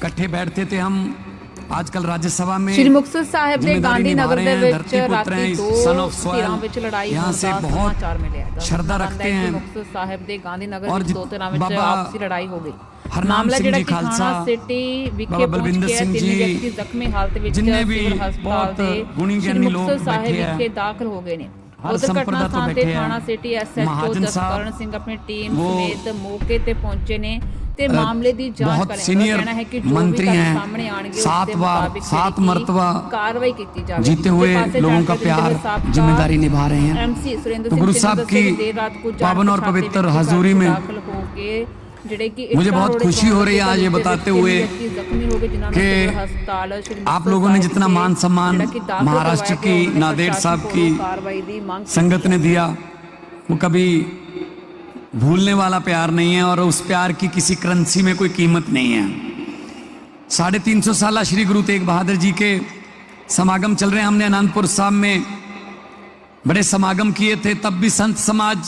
इकट्ठे बैठते थे हम आजकल राज्यसभा में। श्री मुक्तसर साहिब ਦੇ ਗਾਂਧੀ ਨਗਰ ਦੇ ਵਿੱਚ ਰਾਤੀ 2 ਧਿਰਾਂ ਵਿੱਚ ਲੜਾਈ यहाँ से बहुत समाचार मिले। श्रद्धा रखते हैं मुक्तसर साहिब ਦੇ ਗਾਂਧੀ ਨਗਰ और ਵਿੱਚ 2 ਧਿਰਾਂ ਵਿੱਚ बाबा आपसी लड़ाई हो गई। हरनाम मामला सिंह ਜਿਹੜਾ जी ਕਿ खालसा, थाना सिटी ਵਿਖੇ बाबा पहुंच बलविंदर के सिंह 3 जी, ਵਿਅਕਤੀ ਜ਼ਖਮੀ ਹਾਲਤ ਵਿੱਚ जितने भी ਸਿਵਲ ਹਸਪਤਾਲ बहुत ਦੇ गुणी श्री ज्ञानी लोग मुक्तसर साहिब बैठे हैं। ਵਿਖੇ ਦਾਖਲ ਹੋ ਗਏ ਨੇ। हर उधर घटना संप्रदा तो स्थान बैठे ਤੇ हैं। थाना सिटी एसएचओ महाजन जसकरण साहब ਸਿੰਘ ਆਪਣੀ ਟੀਮ वो ਸਮੇਤ मौके ਤੇ पहुंचे ने ਤੇ मामले ਦੀ ਜਾਂਚ बहुत ਕਰ ਰਹੇ। सीनियर ਕਹਿਣਾ ਹੈ कि जो मंत्री भी हैं, सामने आएंगे 7 बार 7 मरतबा कार्रवाई की जाएगी। जीते हुए लोगों का प्यार जिम्मेदारी निभा रहे हैं। एमसी सुरेंद्र तो गुरु साहब की पावन और पवित्र हजूरी में मुझे बहुत खुशी हो रही है आज ये बताते हुए कि आप लोगों ने जितना मान सम्मान महाराष्ट्र की नांदेड़ साहब की संगत ने दिया वो कभी भूलने वाला प्यार नहीं है और उस प्यार की किसी करेंसी में कोई कीमत नहीं है। 350 साल श्री गुरु तेग बहादुर जी के समागम चल रहे हैं। हमने आनंदपुर साहब में बड़े समागम किए थे, तब भी संत समाज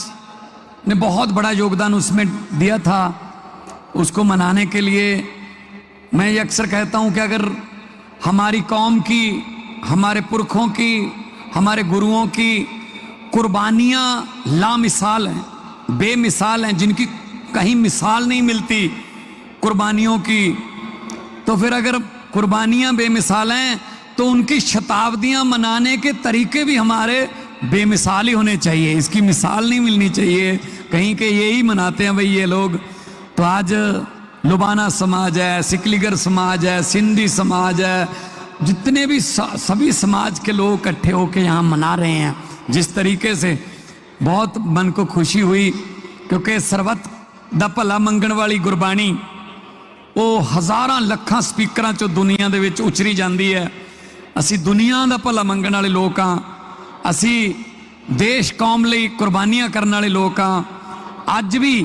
ने बहुत बड़ा योगदान उसमें दिया था। उसको मनाने के लिए मैं ये अक्सर कहता हूं कि अगर हमारी कौम की, हमारे पुरखों की, हमारे गुरुओं की कुर्बानियां लामिसाल हैं, बेमिसाल हैं, जिनकी कहीं मिसाल नहीं मिलती कुर्बानियों की, तो फिर अगर कुर्बानियां बेमिसाल हैं तो उनकी शताब्दियां मनाने के तरीके भी हमारे बेमिसाल ही होने चाहिए। इसकी मिसाल नहीं मिलनी चाहिए कहीं के यही मनाते हैं भाई ये लोग। तो आज लुबाना समाज है, सिकलीगर समाज है, सिंधी समाज है, जितने भी सभी समाज के लोग इकट्ठे होकर यहाँ मना रहे हैं जिस तरीके से, बहुत मन को खुशी हुई। क्योंकि ਸਰਬੱਤ ਦਾ ਭਲਾ ਮੰਗਣ ਵਾਲੀ ਗੁਰਬਾਣੀ ਉਹ ਹਜ਼ਾਰਾਂ ਲੱਖਾਂ ਸਪੀਕਰਾਂ ਚੋਂ ਦੁਨੀਆ ਦੇ ਵਿੱਚ ਉਚਰੀ ਜਾਂਦੀ ਹੈ। ਅਸੀਂ ਦੁਨੀਆ ਦਾ ਭਲਾ ਮੰਗਣ ਵਾਲੇ ਲੋਕ ਹਾਂ। ਅਸੀਂ ਦੇਸ਼ ਕੌਮ ਲਈ ਕੁਰਬਾਨੀਆਂ ਕਰਨ ਵਾਲੇ ਲੋਕ ਹਾਂ। ਅੱਜ ਵੀ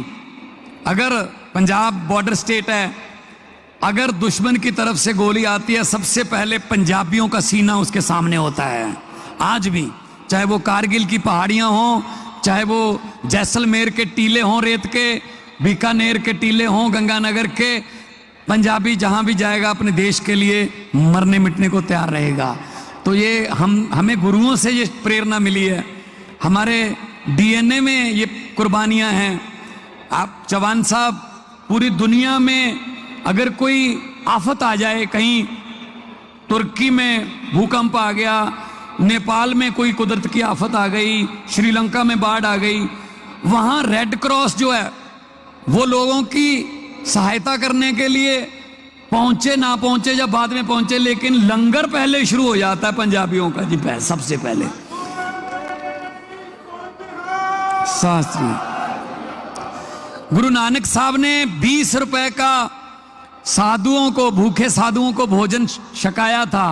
अगर पंजाब बॉर्डर स्टेट है, अगर दुश्मन की तरफ से गोली आती है सबसे पहले पंजाबियों का सीना उसके सामने होता है। आज भी चाहे वो कारगिल की पहाड़ियां हों, चाहे वो जैसलमेर के टीले हों रेत के, बीकानेर के टीले हों, गंगानगर के, पंजाबी जहां भी जाएगा अपने देश के लिए मरने मिटने को तैयार रहेगा। तो ये हमें गुरुओं से ये प्रेरणा मिली है, हमारे डीएनए में ये कुर्बानियां हैं। आप जवान साहब, पूरी दुनिया में अगर कोई आफत आ जाए, कहीं तुर्की में भूकंप आ गया, नेपाल में कोई कुदरत की आफत आ गई, श्रीलंका में बाढ़ आ गई, वहाँ रेड क्रॉस जो है वो लोगों की सहायता करने के लिए पहुंचे ना पहुंचे या बाद में पहुंचे, लेकिन लंगर पहले शुरू हो जाता है पंजाबियों का जी, सबसे पहले। शास्त्री गुरु नानक साहब ने 20 रुपए का साधुओं को, भूखे साधुओं को भोजन छकाया था।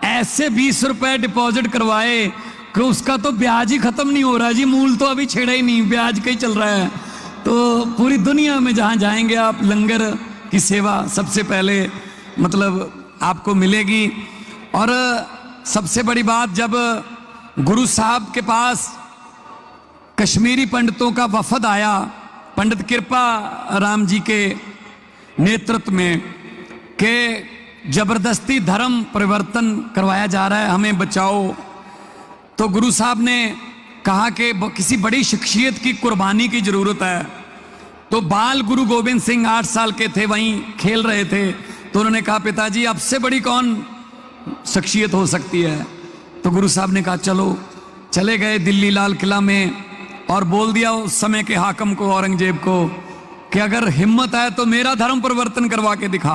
ऐसे 20 रुपए डिपॉजिट करवाए कि उसका तो ब्याज ही खत्म नहीं हो रहा जी, मूल तो अभी छेड़ा ही नहीं, ब्याज का ही चल रहा है। तो पूरी दुनिया में जहां जाएंगे आप, लंगर की सेवा सबसे पहले मतलब आपको मिलेगी। और सबसे बड़ी बात, जब गुरु साहब के पास कश्मीरी पंडितों का वफद आया, पंडित कृपा राम जी के नेतृत्व में, के जबरदस्ती धर्म परिवर्तन करवाया जा रहा है, हमें बचाओ, तो गुरु साहब ने कहा कि किसी बड़ी शख्सियत की कुर्बानी की जरूरत है। तो बाल गुरु गोविंद सिंह 8 साल के थे, वहीं खेल रहे थे, तो उन्होंने कहा पिताजी आपसे बड़ी कौन शख्सियत हो सकती है। तो गुरु साहब ने कहा चलो, चले गए दिल्ली लाल किला में और बोल दिया उस समय के हाकम को, औरंगजेब को, कि अगर हिम्मत है तो मेरा धर्म परिवर्तन करवा के दिखा।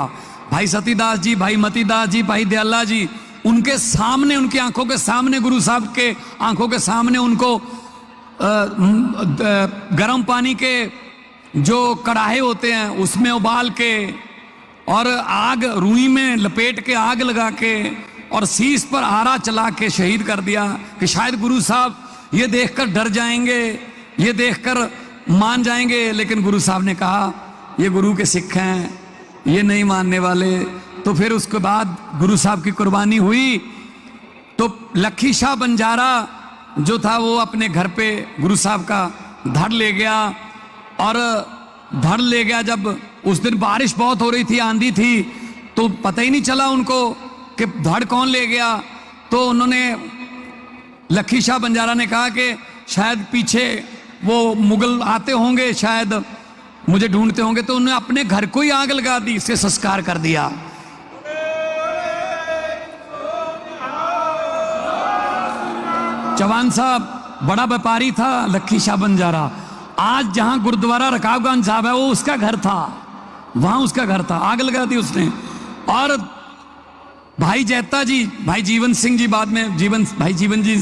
भाई सतीदास जी, भाई मतीदास जी, भाई दयाला जी, उनके सामने, उनकी आंखों के सामने, गुरु साहब के आंखों के सामने उनको गर्म पानी के जो कड़ाहे होते हैं उसमें उबाल के और आग रुई में लपेट के आग लगा के और शीश पर आरा चला के शहीद कर दिया कि शायद गुरु साहब ये देखकर डर जाएंगे, ये देखकर मान जाएंगे। लेकिन गुरु साहब ने कहा ये गुरु के सिख हैं, ये नहीं मानने वाले। तो फिर उसके बाद गुरु साहब की कुर्बानी हुई। तो लखी शाह बंजारा जो था वो अपने घर पे गुरु साहब का धड़ ले गया, और धड़ ले गया। जब उस दिन बारिश बहुत हो रही थी, आंधी थी, तो पता ही नहीं चला उनको कि धड़ कौन ले गया। तो उन्होंने, लखी शाह बंजारा ने कहा कि शायद पीछे वो मुगल आते होंगे, शायद मुझे ढूंढते होंगे, तो उन्होंने अपने घर को ही आग लगा दी, इससे संस्कार कर दिया। चौहान साहब बड़ा व्यापारी था, लखी शाह बंजारा। आज जहां गुरुद्वारा रकाबगंज साहब है वो उसका घर था, वहां उसका घर था, आग लगा दी उसने। और भाई जैता जी, भाई जीवन सिंह जी, बाद में भाई जीवन जी,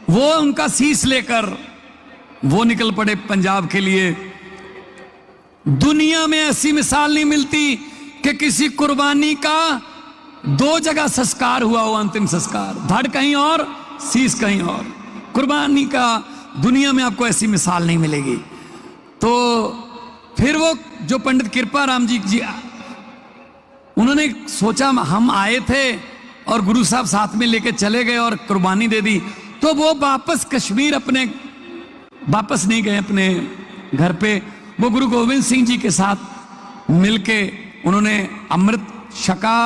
वो उनका शीश लेकर वो निकल पड़े पंजाब के लिए। दुनिया में ऐसी मिसाल नहीं मिलती कि किसी कुर्बानी का दो जगह संस्कार हुआ हो, अंतिम संस्कार, धड़ कहीं और शीश कहीं और। कुर्बानी का दुनिया में आपको ऐसी मिसाल नहीं मिलेगी। तो फिर वो जो पंडित कृपाराम जी उन्होंने सोचा, हम आए थे और गुरु साहब साथ में लेके चले गए और कुर्बानी दे दी, तो वो वापस कश्मीर अपने वापस नहीं गए अपने घर पे। वो गुरु गोविंद सिंह जी के साथ मिलके उन्होंने अमृत छका,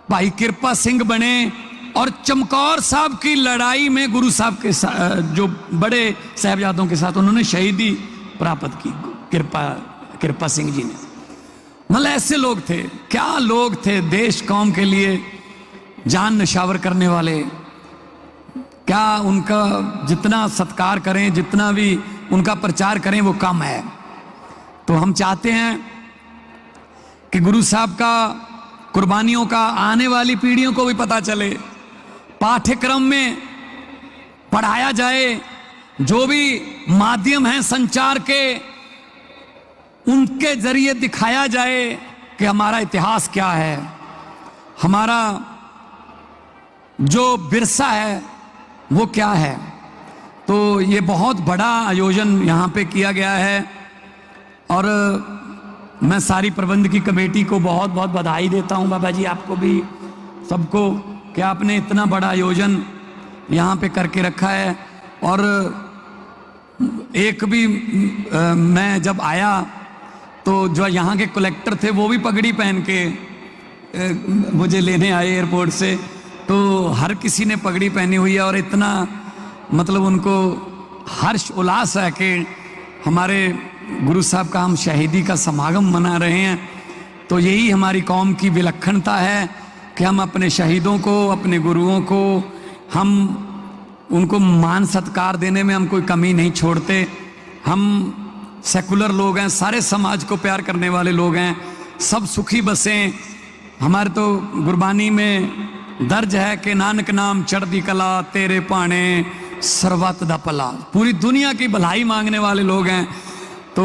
भाई कृपा सिंह बने और चमकौर साहब की लड़ाई में गुरु साहब के साथ, जो बड़े साहबजादों के साथ, उन्होंने शहीदी प्राप्त की कृपा सिंह जी ने। मतलब ऐसे लोग थे, क्या लोग थे, देश कौम के लिए जान निछावर करने वाले। क्या उनका जितना सत्कार करें, जितना भी उनका प्रचार करें वो कम है। तो हम चाहते हैं कि गुरु साहब का, कुर्बानियों का आने वाली पीढ़ियों को भी पता चले, पाठ्यक्रम में पढ़ाया जाए, जो भी माध्यम हैं संचार के, उनके जरिए दिखाया जाए कि हमारा इतिहास क्या है, हमारा जो विरसा है वो क्या है। तो ये बहुत बड़ा आयोजन यहाँ पे किया गया है और मैं सारी प्रबंध की कमेटी को बहुत बहुत बधाई देता हूँ, बाबा जी आपको भी, सबको, कि आपने इतना बड़ा आयोजन यहाँ पे करके रखा है। और एक भी मैं जब आया तो जो यहाँ के कलेक्टर थे वो भी पगड़ी पहन के मुझे लेने आए एयरपोर्ट से, तो हर किसी ने पगड़ी पहनी हुई है और इतना मतलब उनको हर्ष उल्लास है कि हमारे गुरु साहब का हम शहीदी का समागम मना रहे हैं। तो यही हमारी कौम की विलक्षणता है कि हम अपने शहीदों को, अपने गुरुओं को, हम उनको मान सत्कार देने में हम कोई कमी नहीं छोड़ते। हम सेकुलर लोग हैं, सारे समाज को प्यार करने वाले लोग हैं, सब सुखी बसें। हमारे तो गुरबानी में दर्ज है कि नानक नाम चढ़दी कला, तेरे पाने सर्वत दा भला। पूरी दुनिया की भलाई मांगने वाले लोग हैं। तो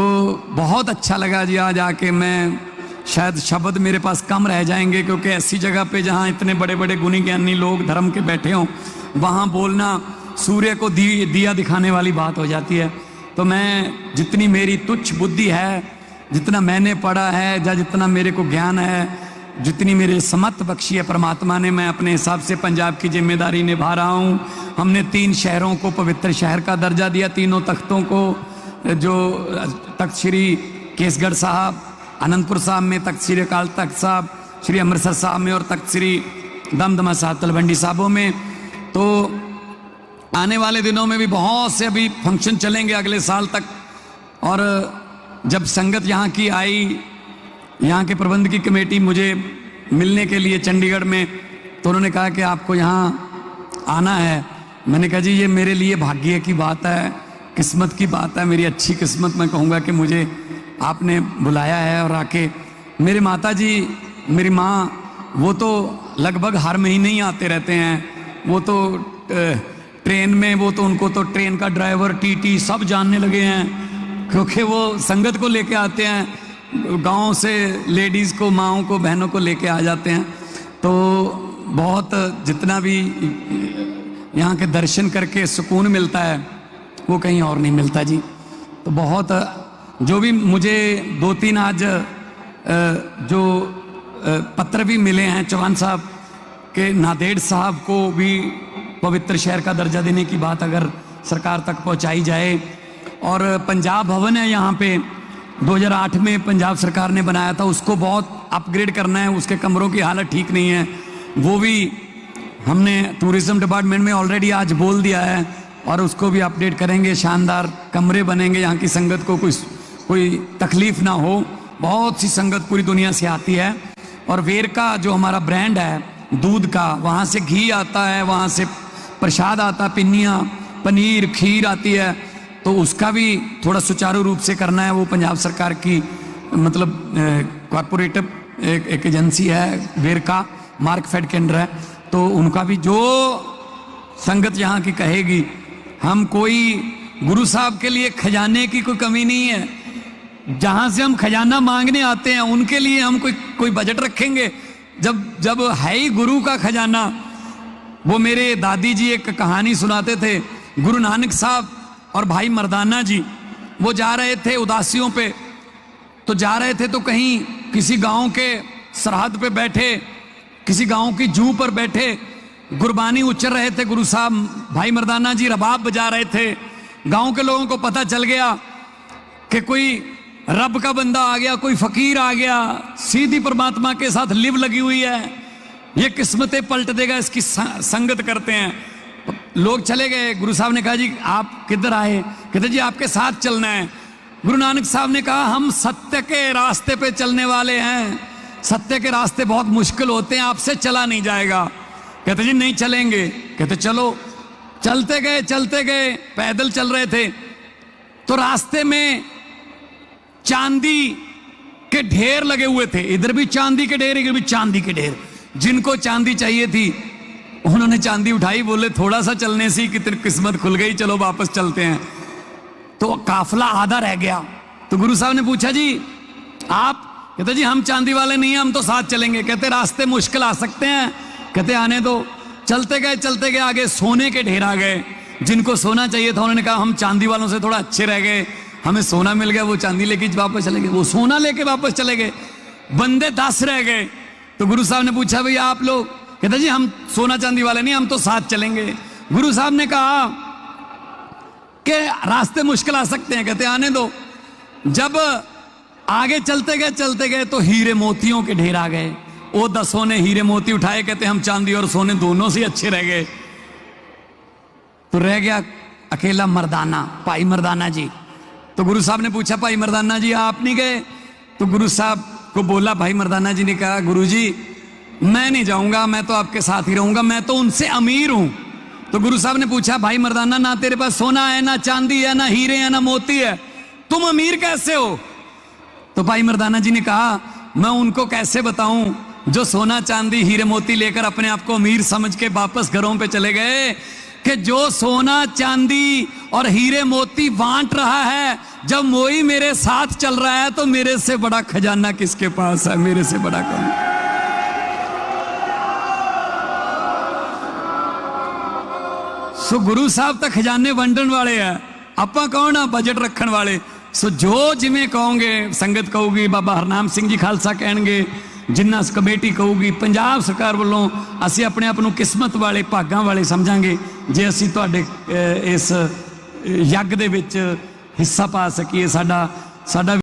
बहुत अच्छा लगा जी आज आके। मैं शायद शब्द मेरे पास कम रह जाएंगे, क्योंकि ऐसी जगह पे जहाँ इतने बड़े बड़े गुणी ज्ञानी लोग धर्म के बैठे हों, वहाँ बोलना सूर्य को दिया दिखाने वाली बात हो जाती है। तो मैं, जितनी मेरी तुच्छ बुद्धि है, जितना मैंने पढ़ा है, या जितना मेरे को ज्ञान है, जितनी मेरे समत बख्शी है परमात्मा ने, मैं अपने हिसाब से पंजाब की जिम्मेदारी निभा रहा हूँ। हमने 3 शहरों को पवित्र शहर का दर्जा दिया, तीनों तख्तों को, जो तख्त श्री केसगढ़ साहब, आनंदपुर साहब में तख्त श्री अकाल तख्त साहब, श्री अमृतसर साहब में, और तख्त श्री दमदमा साहब तलवंडी साहबों में। तो आने वाले दिनों में भी बहुत से अभी फंक्शन चलेंगे अगले साल तक। और जब संगत यहाँ की आई, यहाँ के प्रबंध की कमेटी मुझे मिलने के लिए चंडीगढ़ में, तो उन्होंने कहा कि आपको यहाँ आना है। मैंने कहा जी ये मेरे लिए भाग्य की बात है, किस्मत की बात है, मेरी अच्छी किस्मत मैं कहूँगा कि मुझे आपने बुलाया है। और आके मेरे माता जी, मेरी माँ, वो तो लगभग हर महीने ही आते रहते हैं। वो तो ट्रेन में, वो तो उनको तो ट्रेन का ड्राइवर, टीटी सब जानने लगे हैं, क्योंकि वो संगत को लेके आते हैं, गांव से लेडीज़ को, माँओं को, बहनों को लेके आ जाते हैं। तो बहुत जितना भी यहाँ के दर्शन करके सुकून मिलता है वो कहीं और नहीं मिलता जी। तो बहुत, जो भी मुझे 2-3 आज जो पत्र भी मिले हैं चौहान साहब के, नांदेड़ साहब को भी पवित्र शहर का दर्जा देने की बात अगर सरकार तक पहुंचाई जाए। और पंजाब भवन है यहाँ पे, 2008 में पंजाब सरकार ने बनाया था, उसको बहुत अपग्रेड करना है, उसके कमरों की हालत ठीक नहीं है, वो भी हमने टूरिज्म डिपार्टमेंट में ऑलरेडी आज बोल दिया है और उसको भी अपडेट करेंगे। शानदार कमरे बनेंगे, यहाँ की संगत को कोई तकलीफ ना हो। बहुत सी संगत पूरी दुनिया से आती है और वेरका जो हमारा ब्रांड है दूध का, वहाँ से घी आता है, वहाँ से प्रसाद आता है, पिन्नियाँ, पनीर, खीर आती है, तो उसका भी थोड़ा सुचारू रूप से करना है। वो पंजाब सरकार की मतलब कॉरपोरेटिव एक एजेंसी है वेरका, मार्कफेड के अंडर है, तो उनका भी जो संगत यहाँ की कहेगी, हम कोई गुरु साहब के लिए खजाने की कोई कमी नहीं है। जहाँ से हम खजाना मांगने आते हैं उनके लिए हम कोई बजट रखेंगे, जब है ही गुरु का खजाना। वो मेरे दादी जी एक कहानी सुनाते थे, गुरु नानक साहब और भाई मर्दाना जी वो जा रहे थे उदासियों पे, तो जा रहे थे तो कहीं किसी गांव के सरहद पे बैठे, किसी गांव की जू पर बैठे गुरबानी उच्चर रहे थे गुरु साहब। भाई मर्दाना जी रबाब बजा रहे थे। गांव के लोगों को पता चल गया कि कोई रब का बंदा आ गया, कोई फकीर आ गया, सीधी परमात्मा के साथ लिव लगी हुई है, ये किस्मतें पलट देगा, इसकी संगत करते हैं। लोग चले गए। गुरु साहब ने कहा जी आप किधर आए? कहते जी आपके साथ चलना है। गुरु नानक साहब ने कहा हम सत्य के रास्ते पे चलने वाले हैं, सत्य के रास्ते बहुत मुश्किल होते हैं, आपसे चला नहीं जाएगा। कहते जी नहीं चलेंगे। कहते चलो। चलते गए, पैदल चल रहे थे तो रास्ते में चांदी के ढेर लगे हुए थे, इधर भी चांदी के ढेर, इधर भी चांदी के ढेर। जिनको चांदी चाहिए थी उन्होंने चांदी उठाई, बोले थोड़ा सा चलने से कितनी किस्मत खुल गई, चलो वापस चलते हैं। तो काफिला आधा रह गया। तो गुरु साहब ने पूछा जी आप? कहते जी हम चांदी वाले नहीं हैं, हम तो साथ चलेंगे। कहते रास्ते मुश्किल आ सकते हैं। कहते आने दो। चलते गए आगे सोने के ढेर आ गए। जिनको सोना चाहिए था उन्होंने कहा हम चांदी वालों से थोड़ा अच्छे रह गए, हमें सोना मिल गया, वो चांदी लेके वापस चले गए। वो सोना लेके वापस चले गए, बंदे 10 रह गए। तो गुरु साहब ने पूछा भैया आप लोग? कहते जी हम सोना चांदी वाले नहीं, हम तो साथ चलेंगे। गुरु साहब ने कहा कि रास्ते मुश्किल आ सकते हैं। कहते आने दो। जब आगे चलते गए तो हीरे मोतियों के ढेर आ गए। वो 10 ने हीरे मोती उठाए। कहते हम चांदी और सोने दोनों से अच्छे रह गए। तो रह गया अकेला मर्दाना, भाई मर्दाना जी। तो गुरु साहब ने पूछा भाई मर्दाना जी आप नहीं गए? तो गुरु साहब को बोला, भाई मर्दाना जी ने कहा गुरु जी मैं नहीं जाऊंगा, मैं तो आपके साथ ही रहूंगा, मैं तो उनसे अमीर हूं। तो गुरु साहब ने पूछा भाई मर्दाना ना तेरे पास सोना है, ना चांदी है, ना हीरे है, ना मोती है, तुम अमीर कैसे हो? तो भाई मर्दाना जी ने कहा मैं उनको कैसे बताऊं जो सोना चांदी हीरे मोती लेकर अपने आप को अमीर समझ के वापस घरों पे चले गए, कि जो सोना चांदी और हीरे मोती बांट रहा है, जब मोई मेरे साथ चल रहा है तो मेरे से बड़ा खजाना किसके पास है, मेरे से बड़ा कौन? सो गुरु साहब तो खजाने वंडन वाले है, ਆਪਾਂ कौन है बजट रखने वाले। सो जो जिमें कहोगे, संगत कहूगी, बाबा हरनाम सिंह जी खालसा कहणगे, जिन्ना कमेटी कहूगी, पंजाब सरकार वालों असी अपने आप को किस्मत वाले भागां वाले समझांगे जे असी तुहाडे इस यज्ञ दे विच हिस्सा पा सकीए। साडा